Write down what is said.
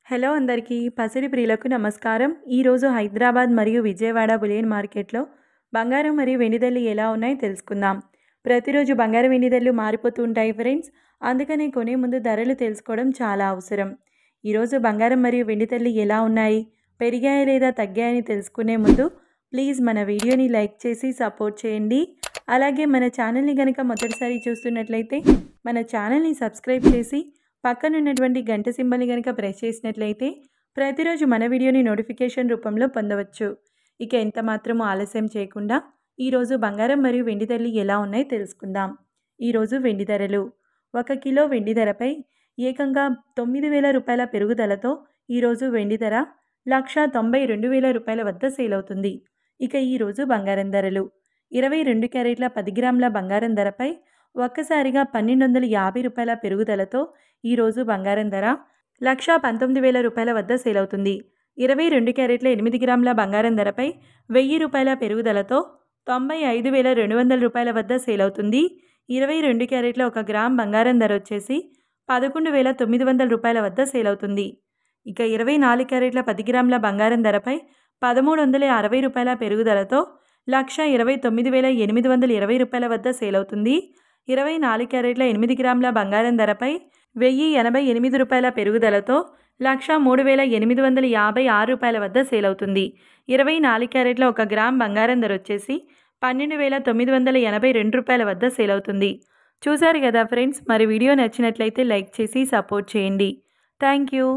Hello అందరికీ పసిడి ప్రియులకు నమస్కారం. ఈరోజు హైదరాబాద్ మరియు విజయవాడ బులియన్ మార్కెట్లో బంగారం మరియు వెండి ధరలు ఎలా ఉన్నాయో తెలుసుకుందాం. ప్రతిరోజు బంగారం వెండి ధరలు మారిపోతూ ఉంటాయి ఫ్రెండ్స్. అందుకనే కొనే ముందు ధరలు తెలుసుకోవడం చాలా అవసరం. ఈరోజు బంగారం మరియు వెండి ధరలు ఎలా ఉన్నాయి, పెరిగాయా లేదా తగ్గాయని తెలుసుకునే ముందు ప్లీజ్ మన వీడియోని లైక్ చేసి సపోర్ట్ చేయండి. అలాగే మన ఛానల్ని కనుక మొదటిసారి చూస్తున్నట్లయితే మన ఛానల్ని సబ్స్క్రైబ్ చేసి పక్కనున్నటువంటి గంట సింబల్ని కనుక ప్రెస్ చేసినట్లయితే ప్రతిరోజు మన వీడియోని నోటిఫికేషన్ రూపంలో పొందవచ్చు. ఇక ఎంత మాత్రమూ ఆలస్యం చేయకుండా ఈరోజు బంగారం మరియు వెండి ధరలు ఎలా ఉన్నాయో తెలుసుకుందాం. ఈరోజు వెండి ధరలు 1 కిలో వెండి ధరపై ఏకంగా 9,000 రూపాయల పెరుగుదలతో ఈరోజు వెండి ధర 1,92,000 రూపాయల వద్ద సేల్ అవుతుంది. ఇక ఈరోజు బంగారం ధరలు 22 క్యారెట్ల 10 గ్రాముల బంగారం ధరపై ఒక్కసారిగా 1,250 రూపాయల పెరుగుదలతో ఈరోజు బంగారం ధర 1,19,000 రూపాయల వద్ద సేల్ అవుతుంది. 22 క్యారెట్ల 8 గ్రాముల బంగారం ధరపై 1,000 రూపాయల పెరుగుదలతో 95,200 రూపాయల వద్ద సేల్ అవుతుంది. 22 క్యారెట్ల 1 గ్రామ్ బంగారం ధర వచ్చేసి 11,900 రూపాయల వద్ద సేల్ అవుతుంది. ఇక 24 క్యారెట్ల 10 గ్రాముల బంగారం ధరపై 1,360 రూపాయల పెరుగుదలతో 1,29,820 రూపాయల వద్ద సేల్ అవుతుంది. 24 క్యారెట్ల 8 గ్రాముల బంగారం ధరపై 1,088 రూపాయల పెరుగుదలతో 1,03,856 రూపాయల వద్ద సేల్ అవుతుంది. 24 క్యారెట్ల 1 గ్రామ్ బంగారం ధర వచ్చేసి 12,982 రూపాయల వద్ద సేల్ అవుతుంది. చూశారు కదా ఫ్రెండ్స్, మరి వీడియో నచ్చినట్లయితే లైక్ చేసి సపోర్ట్ చేయండి. Thank you.